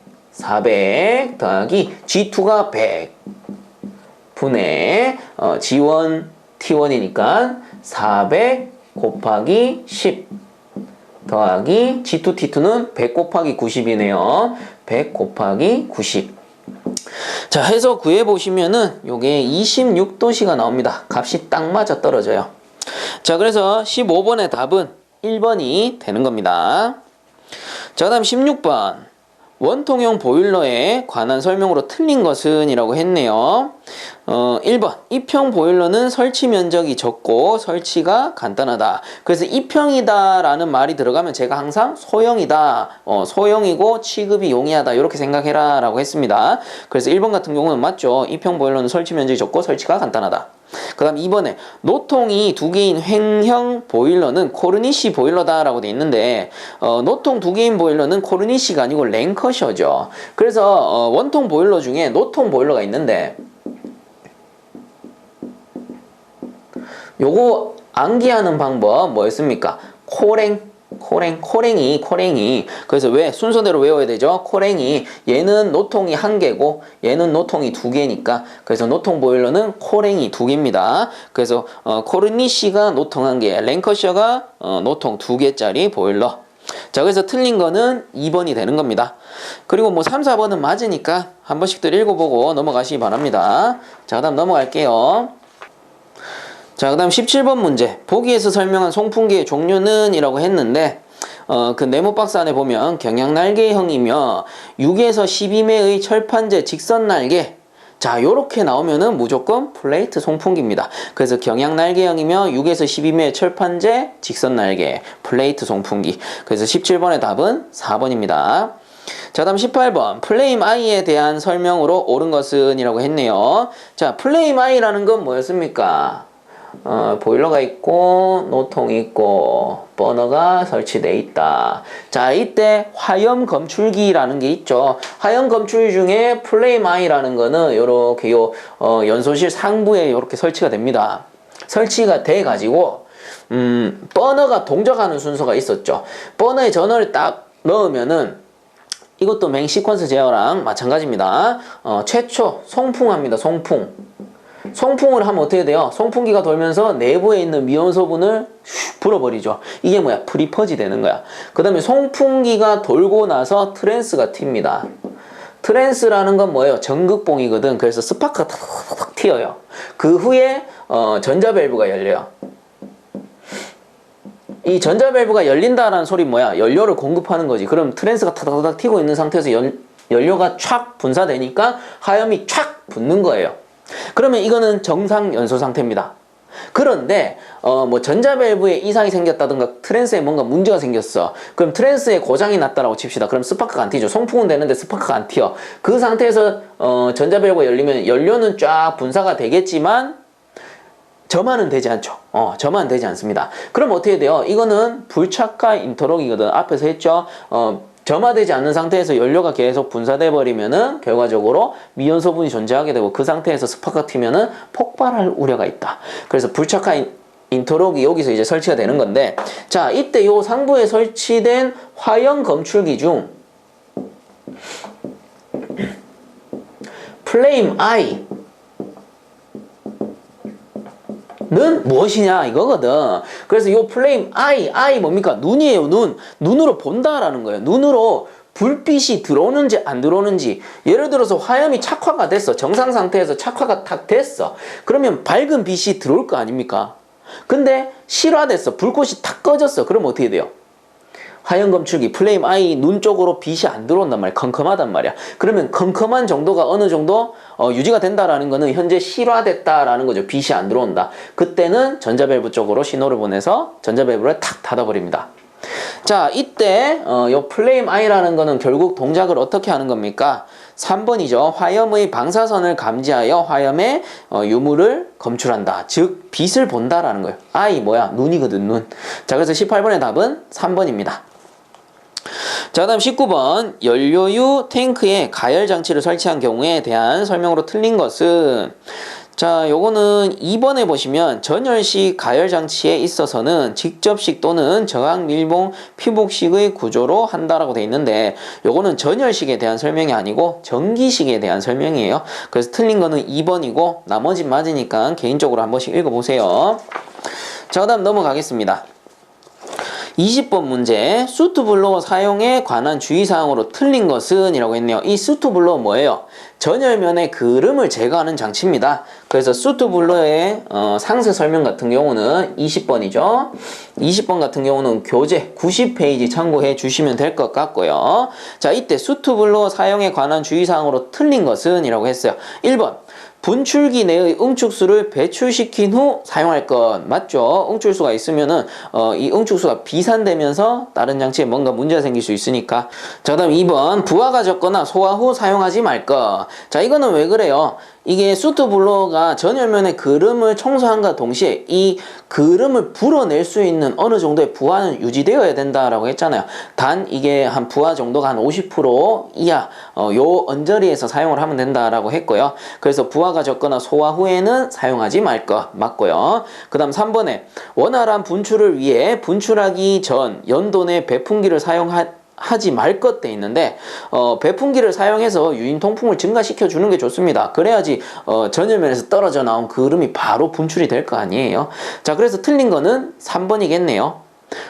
Speaker 1: 더하기 G2가 100 분의 G1, T1이니까 400 곱하기 10 더하기 G2, T2는 100 곱하기 90이네요. 100 곱하기 90. 자, 해서 구해보시면은 요게 26도씨가 나옵니다. 값이 딱 맞아 떨어져요. 자, 그래서 15번의 답은 1번이 되는 겁니다. 자, 다음 16번. 원통형 보일러에 관한 설명으로 틀린 것은 이라고 했네요. 1번. 2평 보일러는 설치 면적이 적고 설치가 간단하다. 그래서 2평이다 라는 말이 들어가면 제가 항상 소형이다, 소형이고 취급이 용이하다 이렇게 생각해라 라고 했습니다. 그래서 1번 같은 경우는 맞죠. 2평 보일러는 설치 면적이 적고 설치가 간단하다. 그 다음 2번에 노통이 두 개인 횡형 보일러는 코르니시 보일러다 라고 돼 있는데 노통 두 개인 보일러는 코르니시가 아니고 랭커셔죠. 그래서 원통 보일러 중에 노통 보일러가 있는데 요거 암기하는 방법 뭐였습니까? 코랭이. 그래서 왜 순서대로 외워야 되죠? 코랭이. 얘는 노통이 1개고 얘는 노통이 2개니까 그래서 노통 보일러는 코랭이 2개입니다. 그래서 코르니시가 노통 1개, 랭커셔가 노통 2개짜리 보일러. 자, 그래서 틀린 거는 2번이 되는 겁니다. 그리고 뭐 3, 4번은 맞으니까 한 번씩들 읽어보고 넘어가시기 바랍니다. 자, 그 다음 넘어갈게요. 자, 그 다음 17번 문제. 보기에서 설명한 송풍기의 종류는 이라고 했는데 그 네모 박스 안에 보면 경향날개형이며 6에서 12매의 철판제 직선날개, 자, 요렇게 나오면은 무조건 플레이트 송풍기입니다. 그래서 경향날개형이며 6에서 12매의 철판제 직선날개 플레이트 송풍기. 그래서 17번의 답은 4번입니다. 자, 다음 18번. 플레임 I에 대한 설명으로 옳은 것은 이라고 했네요. 자, 플레임 I라는 건 뭐였습니까? 보일러가 있고 노통이 있고 버너가 설치되어 있다. 자, 이때 화염 검출기라는 게 있죠. 화염 검출기 중에 플레임 I라는 거는 요렇게 연소실 상부에 요렇게 설치가 됩니다. 설치가 돼 가지고 버너가 동작하는 순서가 있었죠. 버너에 전원을 딱 넣으면은 이것도 맹 시퀀스 제어랑 마찬가지입니다. 최초 송풍합니다. 송풍을 하면 어떻게 돼요? 송풍기가 돌면서 내부에 있는 미온소분을 불어버리죠. 이게 뭐야? 프리퍼지 되는 거야. 그 다음에 송풍기가 돌고 나서 트랜스가 튑니다. 트랜스라는 건 뭐예요? 전극봉이거든. 그래서 스파크가 탁탁 튀어요. 그 후에 전자밸브가 열려요. 이 전자밸브가 열린다라는 소리 뭐야? 연료를 공급하는 거지. 그럼 트랜스가 타닥타닥 튀고 있는 상태에서 연료가 촥 분사되니까 화염이 촥 붙는 거예요. 그러면 이거는 정상 연소 상태입니다. 그런데 뭐 전자밸브에 이상이 생겼다든가 트랜스에 뭔가 문제가 생겼어. 그럼 트랜스에 고장이 났다라고 칩시다. 그럼 스파크가 안 튀죠. 송풍은 되는데 스파크가 안 튀어. 그 상태에서 전자밸브가 열리면 연료는 쫙 분사가 되겠지만 점화는 되지 않죠. 점화는 되지 않습니다. 그럼 어떻게 돼요? 이거는 불착화 인터록이거든. 앞에서 했죠. 점화되지 않는 상태에서 연료가 계속 분사돼 버리면은 결과적으로 미연소분이 존재하게 되고 그 상태에서 스파크가 튀면은 폭발할 우려가 있다. 그래서 불착화 인터록이 여기서 이제 설치가 되는 건데, 자, 이때 요 상부에 설치된 화형 검출기 중 플레임 I 는 무엇이냐 이거거든. 그래서 이 플레임 I 뭡니까? 눈이에요. 눈으로 본다라는 거예요. 눈으로 불빛이 들어오는지 안 들어오는지. 예를 들어서 화염이 착화가 됐어. 정상 상태에서 착화가 탁 됐어. 그러면 밝은 빛이 들어올 거 아닙니까? 근데 실화됐어. 불꽃이 탁 꺼졌어. 그럼 어떻게 돼요? 화형 검출기 플레임 I 눈 쪽으로 빛이 안 들어온단 말이야. 컴컴하단 말이야. 그러면 컴컴한 정도가 어느 정도 유지가 된다라는 거는 현재 실화됐다라는 거죠. 빛이 안 들어온다. 그때는 전자밸브 쪽으로 신호를 보내서 전자밸브를 탁 닫아버립니다. 자, 이때 요 플레임 I라는 거는 결국 동작을 어떻게 하는 겁니까? 3번이죠. 화염의 방사선을 감지하여 화염의 유물을 검출한다. 즉 빛을 본다라는 거예요. I 뭐야? 눈이거든, 눈. 자, 그래서 18번의 답은 3번입니다. 자, 다음 19번 연료유 탱크에 가열 장치를 설치한 경우에 대한 설명으로 틀린 것은, 자, 요거는 2번에 보시면 전열식 가열 장치에 있어서는 직접식 또는 저항 밀봉 피복식의 구조로 한다라고 돼 있는데, 요거는 전열식에 대한 설명이 아니고 전기식에 대한 설명이에요. 그래서 틀린 거는 2번이고 나머지 맞으니까 개인적으로 한 번씩 읽어보세요. 자, 그다음 넘어가겠습니다. 20번 문제, 수트블로어 사용에 관한 주의사항으로 틀린 것은 이라고 했네요. 이 수트블로어 뭐예요? 전열면의 그름을 제거하는 장치입니다. 그래서 수트블로어의 상세 설명 같은 경우는 20번이죠. 20번 같은 경우는 교재 90페이지 참고해 주시면 될 것 같고요. 자, 이때 수트블로어 사용에 관한 주의사항으로 틀린 것은 이라고 했어요. 1번, 분출기 내의 응축수를 배출시킨 후 사용할 것. 맞죠? 응축수가 있으면은 이 응축수가 비산되면서 다른 장치에 뭔가 문제가 생길 수 있으니까. 자, 그다음 2번 부하가 적거나 소화 후 사용하지 말 것. 자, 이거는 왜 그래요? 이게 수트블로어가 전열면의 그름을 청소함과 동시에 이 그름을 불어낼 수 있는 어느 정도의 부하는 유지되어야 된다라고 했잖아요. 단 이게 한 부하 정도가 한 50% 이하 요 언저리에서 사용을 하면 된다라고 했고요. 그래서 부하가 적거나 소화 후에는 사용하지 말 것 맞고요. 그 다음 3번에 원활한 분출을 위해 분출하기 전 연도 내 배풍기를 하지 말 것 돼 있는데 배풍기를 사용해서 유인 통풍을 증가시켜 주는 게 좋습니다. 그래야지 전열면에서 떨어져 나온 그름이 바로 분출이 될 거 아니에요. 자, 그래서 틀린 거는 3번이겠네요.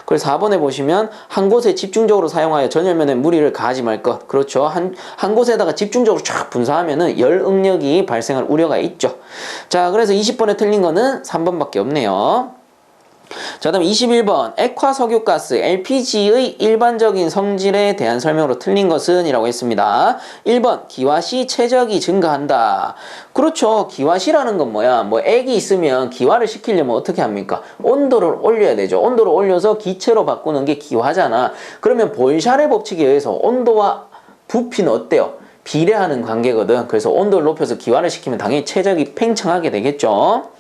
Speaker 1: 그래서 4번에 보시면 한 곳에 집중적으로 사용하여 전열면에 무리를 가하지 말 것. 그렇죠. 한 곳에다가 집중적으로 쫙 분사하면은 열 응력이 발생할 우려가 있죠. 자, 그래서 20번에 틀린 거는 3번밖에 없네요. 자, 다음 21번 액화석유가스 LPG의 일반적인 성질에 대한 설명으로 틀린 것은 이라고 했습니다. 1번 기화시 최적이 증가한다. 그렇죠. 기화시라는 건 뭐야? 뭐 액이 있으면 기화를 시키려면 어떻게 합니까? 온도를 올려야 되죠. 온도를 올려서 기체로 바꾸는 게 기화잖아. 그러면 보일샤르 법칙에 의해서 온도와 부피는 어때요? 비례하는 관계거든. 그래서 온도를 높여서 기화를 시키면 당연히 최적이 팽창하게 되겠죠.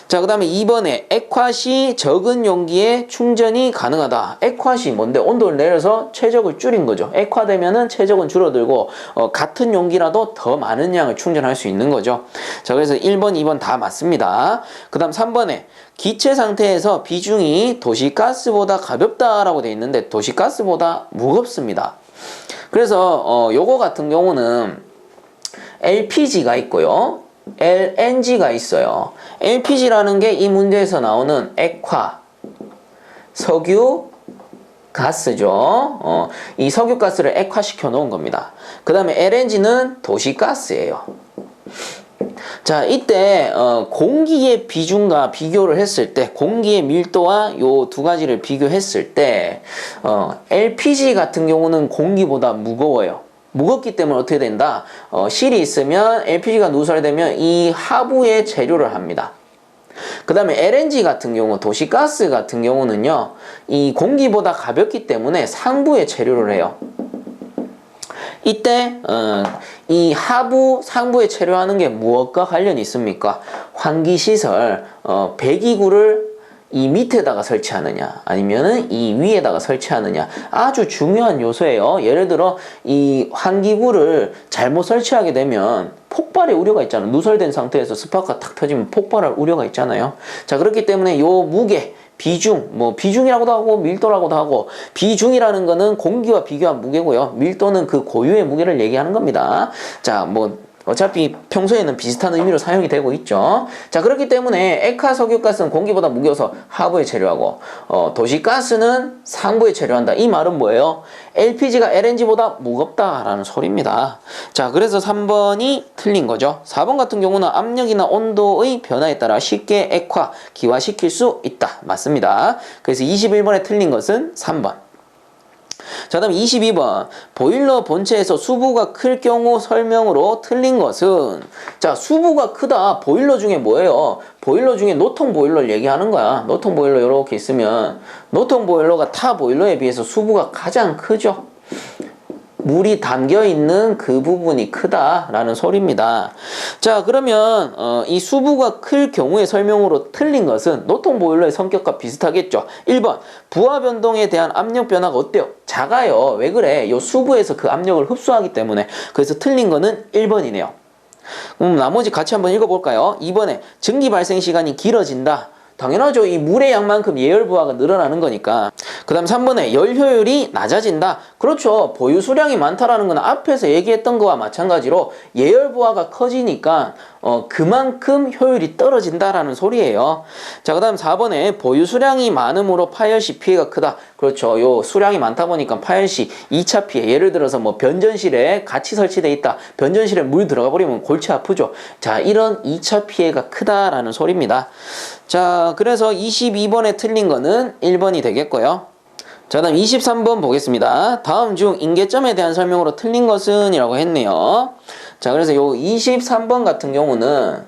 Speaker 1: 자, 그 다음에 2번에 액화 시 적은 용기에 충전이 가능하다. 액화 시 뭔데? 온도를 내려서 최적을 줄인 거죠. 액화되면은 최적은 줄어들고 같은 용기라도 더 많은 양을 충전할 수 있는 거죠. 자, 그래서 1번, 2번 다 맞습니다. 그 다음 3번에 기체 상태에서 비중이 도시가스보다 가볍다라고 되어 있는데 도시가스보다 무겁습니다. 그래서 요거 같은 경우는 LPG가 있고요. LNG가 있어요. LPG라는 게 이 문제에서 나오는 액화, 석유, 가스죠. 이 석유가스를 액화시켜 놓은 겁니다. 그 다음에 LNG는 도시가스예요. 자, 이때 공기의 비중과 비교를 했을 때 공기의 밀도와 요 두 가지를 비교했을 때 LPG 같은 경우는 공기보다 무거워요. 무겁기 때문에 어떻게 된다? 실이 있으면 LPG가 누설되면 이 하부에 체류를 합니다. 그 다음에 LNG 같은 경우, 도시가스 같은 경우는요, 이 공기보다 가볍기 때문에 상부에 체류를 해요. 이때 이 하부, 상부에 체류하는 게 무엇과 관련이 있습니까? 환기시설, 배기구를 이 밑에다가 설치하느냐 아니면은 이 위에다가 설치하느냐 아주 중요한 요소예요. 예를 들어 이 환기구를 잘못 설치하게 되면 폭발의 우려가 있잖아요. 누설된 상태에서 스파크가 탁 터지면 폭발할 우려가 있잖아요. 자, 그렇기 때문에 요 무게, 비중, 뭐 비중이라고도 하고 밀도라고도 하고, 비중이라는 거는 공기와 비교한 무게고요. 밀도는 그 고유의 무게를 얘기하는 겁니다. 자, 뭐 어차피 평소에는 비슷한 의미로 사용이 되고 있죠. 자, 그렇기 때문에 액화 석유가스는 공기보다 무거워서 하부에 체류하고 도시가스는 상부에 체류한다. 이 말은 뭐예요? LPG가 LNG보다 무겁다라는 소리입니다. 자, 그래서 3번이 틀린 거죠. 4번 같은 경우는 압력이나 온도의 변화에 따라 쉽게 액화, 기화시킬 수 있다. 맞습니다. 그래서 21번에 틀린 것은 3번. 자, 다음 22번. 보일러 본체에서 수부가 클 경우 설명으로 틀린 것은, 자, 수부가 크다. 보일러 중에 뭐예요? 보일러 중에 노통 보일러를 얘기하는 거야. 노통 보일러 이렇게 있으면 노통 보일러가 타 보일러에 비해서 수부가 가장 크죠. 물이 담겨있는 그 부분이 크다라는 소리입니다. 자, 그러면 이 수부가 클 경우의 설명으로 틀린 것은 노통 보일러의 성격과 비슷하겠죠. 1번, 부하 변동에 대한 압력 변화가 어때요? 작아요. 왜 그래? 요 수부에서 그 압력을 흡수하기 때문에. 그래서 틀린 거는 1번이네요. 그럼 나머지 같이 한번 읽어볼까요? 2번에 증기 발생 시간이 길어진다. 당연하죠. 이 물의 양만큼 예열 부하가 늘어나는 거니까. 그 다음 3번에 열 효율이 낮아진다. 그렇죠. 보유 수량이 많다라는 건 앞에서 얘기했던 거와 마찬가지로 예열 부하가 커지니까 그만큼 효율이 떨어진다라는 소리예요. 자, 그 다음 4번에 보유 수량이 많음으로 파열 시 피해가 크다. 그렇죠. 요 수량이 많다 보니까 파열 시 2차 피해. 예를 들어서 뭐 변전실에 같이 설치돼 있다. 변전실에 물 들어가 버리면 골치 아프죠. 자, 이런 2차 피해가 크다라는 소리입니다. 자, 그래서 22번에 틀린 거는 1번이 되겠고요. 자, 다음 23번 보겠습니다. 다음 중 인계점에 대한 설명으로 틀린 것은 이라고 했네요. 자, 그래서 요 23번 같은 경우는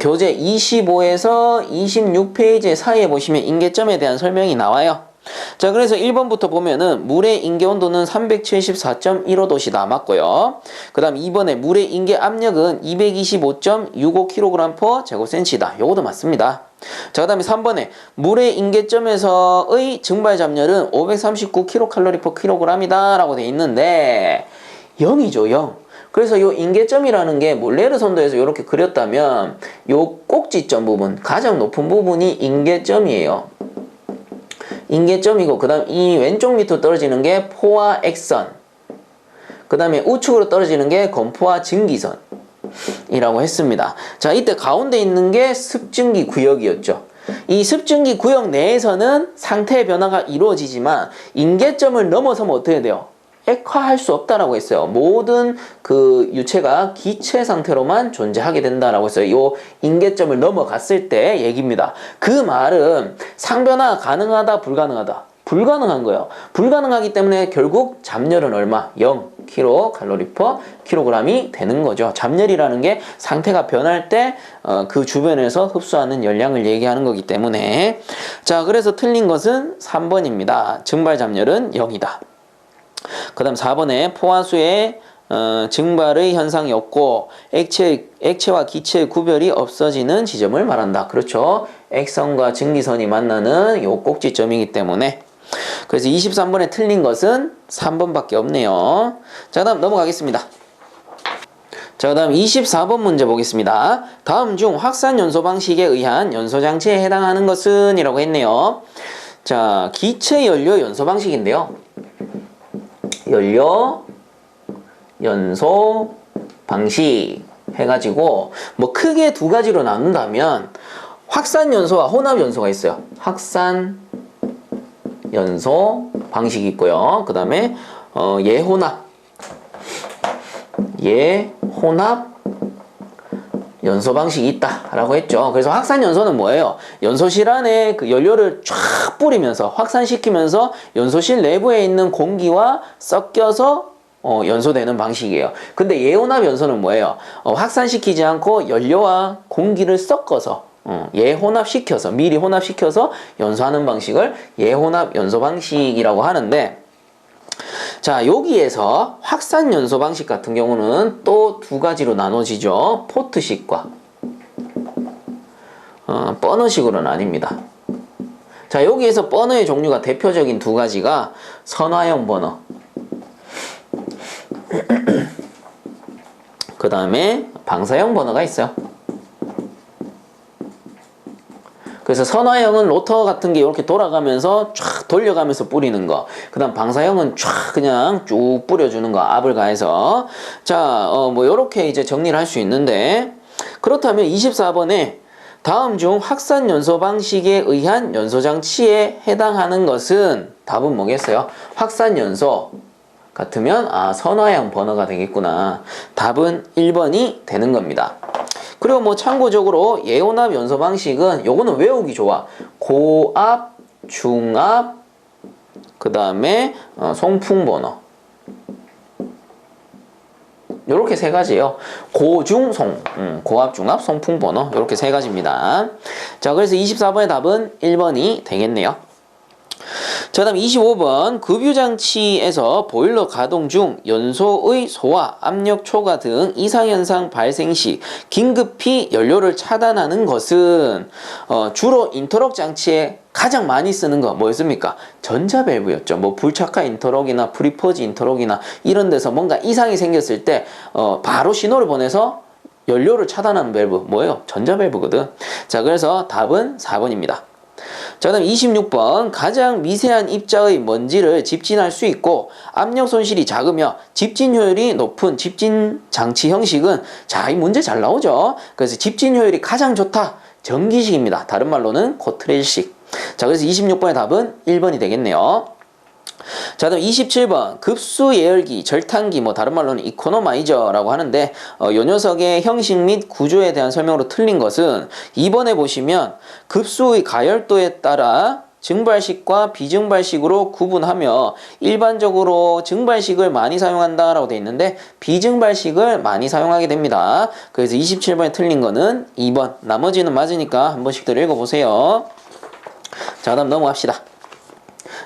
Speaker 1: 교재 25에서 26페이지 사이에 보시면 인계점에 대한 설명이 나와요. 자, 그래서 1번부터 보면은 물의 인계 온도는 374.15도씨다. 맞고요. 그 다음 2번에 물의 인계 압력은 225.65kg/제곱센치다. 요것도 맞습니다. 자, 그 다음에 3번에 물의 인계점에서의 증발 잡열은 539kcal/kg이다 라고 돼 있는데 0이죠. 0. 그래서 요 인계점이라는 게 몰레르 선도에서 이렇게 그렸다면 요 꼭지점 부분, 가장 높은 부분이 인계점이에요. 인계점이고, 그 다음 이 왼쪽 밑으로 떨어지는 게 포와 액선, 그 다음에 우측으로 떨어지는 게 건포와 증기선 이라고 했습니다. 자, 이때 가운데 있는 게 습증기 구역이었죠. 이 습증기 구역 내에서는 상태의 변화가 이루어지지만 인계점을 넘어서면 어떻게 돼요? 액화할 수 없다라고 했어요. 모든 그 유체가 기체 상태로만 존재하게 된다라고 했어요. 요 인계점을 넘어갔을 때 얘기입니다. 그 말은 상변화 가능하다, 불가능하다? 불가능한 거예요. 불가능하기 때문에 결국 잡열은 얼마? 0kcal/kg이 되는 거죠. 잡열이라는 게 상태가 변할 때 그 주변에서 흡수하는 열량을 얘기하는 거기 때문에. 자, 그래서 틀린 것은 3번입니다. 증발 잡열은 0이다. 그 다음 4번에 포화수의 증발의 현상이 없고 액체와 기체의 구별이 없어지는 지점을 말한다. 그렇죠. 액선과 증기선이 만나는 요 꼭지점이기 때문에. 그래서 23번에 틀린 것은 3번밖에 없네요. 자, 다음 넘어가겠습니다. 자, 다음 24번 문제 보겠습니다. 다음 중 확산 연소 방식에 의한 연소 장치에 해당하는 것은? 이라고 했네요. 자, 기체 연료 연소 방식인데요. 연료 연소 방식 해가지고 뭐 크게 두 가지로 나눈다면 확산 연소와 혼합 연소가 있어요. 확산 연소 방식이 있고요. 그 다음에 예혼합 연소 방식이 있다라고 했죠. 그래서 확산 연소는 뭐예요? 연소실 안에 그 연료를 쫙 뿌리면서 확산시키면서 연소실 내부에 있는 공기와 섞여서 연소되는 방식이에요. 근데 예혼합 연소는 뭐예요? 확산시키지 않고 연료와 공기를 섞어서 예혼합시켜서 미리 혼합시켜서 연소하는 방식을 예혼합 연소 방식이라고 하는데, 자, 여기에서 확산 연소 방식 같은 경우는 또 두 가지로 나눠지죠. 포트식과 버너식으로 나뉩니다. 자, 여기에서 버너의 종류가 대표적인 두 가지가 선화형 버너 그 다음에 방사형 버너가 있어요. 그래서 선화형은 로터 같은 게 이렇게 돌아가면서 쫙 돌려가면서 뿌리는 거. 그 다음 방사형은 쫙 그냥 쭉 뿌려주는 거. 압을 가해서. 자, 뭐 요렇게 이제 정리를 할 수 있는데, 그렇다면 24번에 다음 중 확산 연소 방식에 의한 연소 장치에 해당하는 것은? 답은 뭐겠어요? 확산 연소 같으면 선화형 버너가 되겠구나. 답은 1번이 되는 겁니다. 그리고 뭐 참고적으로 예혼합 연소 방식은 요거는 외우기 좋아. 고압, 중압, 그 다음에 송풍 버너. 요렇게 세 가지예요. 고중, 송. 고압, 중압, 송풍 버너. 요렇게 세 가지입니다. 자, 그래서 24번의 답은 1번이 되겠네요. 자, 다음 25번 급유장치에서 보일러 가동 중 연소의 소화, 압력 초과 등 이상현상 발생 시 긴급히 연료를 차단하는 것은? 주로 인터럭 장치에 가장 많이 쓰는 거 뭐였습니까? 전자밸브였죠. 뭐 불착화 인터럭이나 프리퍼지 인터럭이나 이런 데서 뭔가 이상이 생겼을 때 바로 신호를 보내서 연료를 차단하는 밸브 뭐예요? 전자밸브거든. 자, 그래서 답은 4번입니다. 자, 다음 26번 가장 미세한 입자의 먼지를 집진할 수 있고 압력 손실이 작으며 집진 효율이 높은 집진 장치 형식은? 자, 이 문제 잘 나오죠. 그래서 집진 효율이 가장 좋다. 전기식입니다. 다른 말로는 코트레일식. 자, 그래서 26번의 답은 1번이 되겠네요. 자, 다음 27번 급수 예열기, 절탄기, 뭐 다른 말로는 이코노마이저라고 하는데 요 녀석의 형식 및 구조에 대한 설명으로 틀린 것은? 2번에 보시면 급수의 가열도에 따라 증발식과 비증발식으로 구분하며 일반적으로 증발식을 많이 사용한다라고 되어 있는데 비증발식을 많이 사용하게 됩니다. 그래서 27번에 틀린 거는 2번. 나머지는 맞으니까 한 번씩 더 읽어보세요. 자, 다음 넘어갑시다.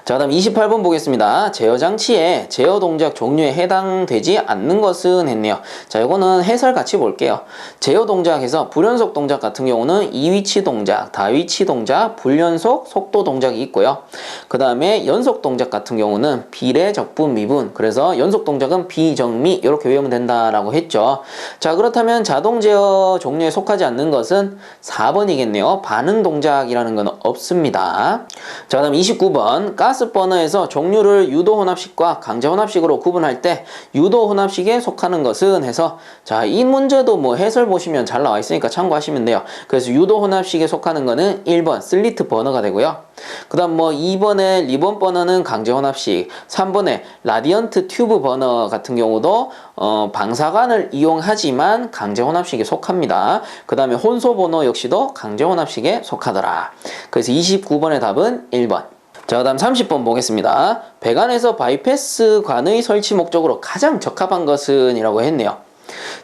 Speaker 1: 자, 다음 28번 보겠습니다. 제어장치에 제어 동작 종류에 해당되지 않는 것은? 했네요. 자, 이거는 해설 같이 볼게요. 제어 동작에서 불연속 동작 같은 경우는 이위치 동작, 다위치 동작, 불연속, 속도 동작이 있고요. 그 다음에 연속 동작 같은 경우는 비례, 적분, 미분. 그래서 연속 동작은 비정미 이렇게 외우면 된다라고 했죠. 자, 그렇다면 자동 제어 종류에 속하지 않는 것은? 4번이겠네요. 반응 동작이라는 건 없습니다. 자, 다음 29번 가스버너에서 종류를 유도혼합식과 강제혼합식으로 구분할 때 유도혼합식에 속하는 것은? 해서 자, 이 문제도 뭐 해설 보시면 잘 나와 있으니까 참고하시면 돼요. 그래서 유도혼합식에 속하는 거는 1번 슬리트 버너가 되고요. 그 다음 뭐 2번에 리본 버너는 강제혼합식, 3번에 라디언트 튜브 버너 같은 경우도 방사관을 이용하지만 강제혼합식에 속합니다. 그 다음에 혼소 버너 역시도 강제혼합식에 속하더라. 그래서 29번의 답은 1번. 자, 다음 30번 보겠습니다. 배관에서 바이패스관의 설치 목적으로 가장 적합한 것은? 이라고 했네요.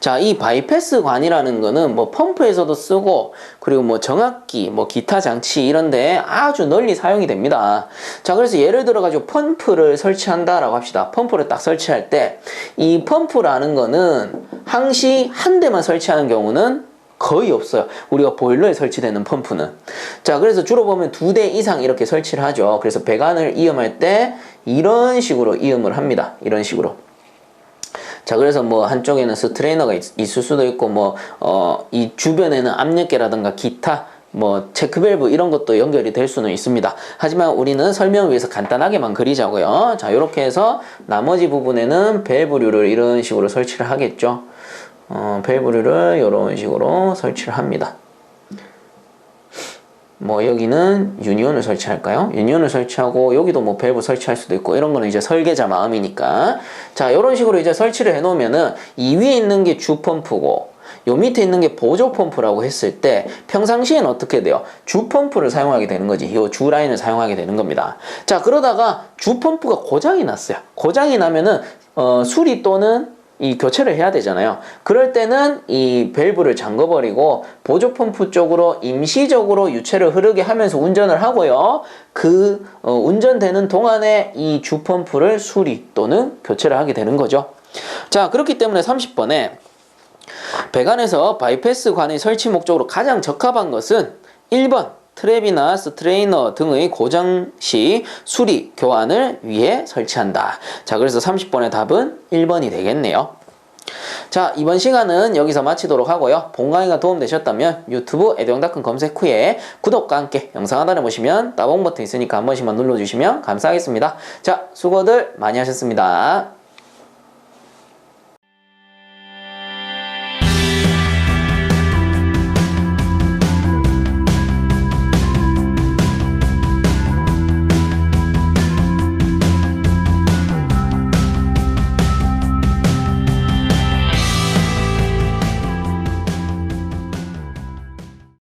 Speaker 1: 자, 이 바이패스 관이라는 거는 뭐 펌프에서도 쓰고 그리고 뭐 정압기, 뭐 기타 장치 이런데 아주 널리 사용이 됩니다. 자, 그래서 예를 들어 가지고 펌프를 설치한다라고 합시다. 펌프를 딱 설치할 때 이 펌프라는 거는 항시 한 대만 설치하는 경우는 거의 없어요. 우리가 보일러에 설치되는 펌프는. 자, 그래서 주로 보면 2대 이상 이렇게 설치를 하죠. 그래서 배관을 이음할 때 이런 식으로 이음을 합니다. 이런 식으로. 자, 그래서 뭐 한쪽에는 스트레이너가 있을 수도 있고 이 주변에는 압력계라든가 기타 뭐 체크밸브 이런 것도 연결이 될 수는 있습니다. 하지만 우리는 설명을 위해서 간단하게만 그리자고요. 자, 이렇게 해서 나머지 부분에는 밸브류를 이런 식으로 설치를 하겠죠. 밸브류를 이런 식으로 설치를 합니다. 뭐 여기는 유니온을 설치할까요? 유니온을 설치하고 여기도 뭐 밸브 설치할 수도 있고 이런 거는 이제 설계자 마음이니까. 자, 이런 식으로 이제 설치를 해 놓으면은 이 위에 있는 게 주 펌프고 요 밑에 있는 게 보조 펌프라고 했을 때 평상시에는 어떻게 돼요? 주 펌프를 사용하게 되는 거지. 이 주 라인을 사용하게 되는 겁니다. 자, 그러다가 주 펌프가 고장이 났어요. 고장이 나면은 수리 또는 이 교체를 해야 되잖아요. 그럴 때는 이 밸브를 잠궈버리고 보조 펌프 쪽으로 임시적으로 유체를 흐르게 하면서 운전을 하고요. 운전되는 동안에 이 주 펌프를 수리 또는 교체를 하게 되는 거죠. 자, 그렇기 때문에 30번에 배관에서 바이패스 관의 설치 목적으로 가장 적합한 것은 1번 트랩이나 스트레이너 등의 고장 시 수리, 교환을 위해 설치한다. 자, 그래서 30번의 답은 1번이 되겠네요. 자, 이번 시간은 여기서 마치도록 하고요. 본 강의가 도움되셨다면 유튜브 에듀영닷컴 검색 후에 구독과 함께 영상 하단에 보시면 따봉 버튼 있으니까 한 번씩만 눌러주시면 감사하겠습니다. 자, 수고들 많이 하셨습니다.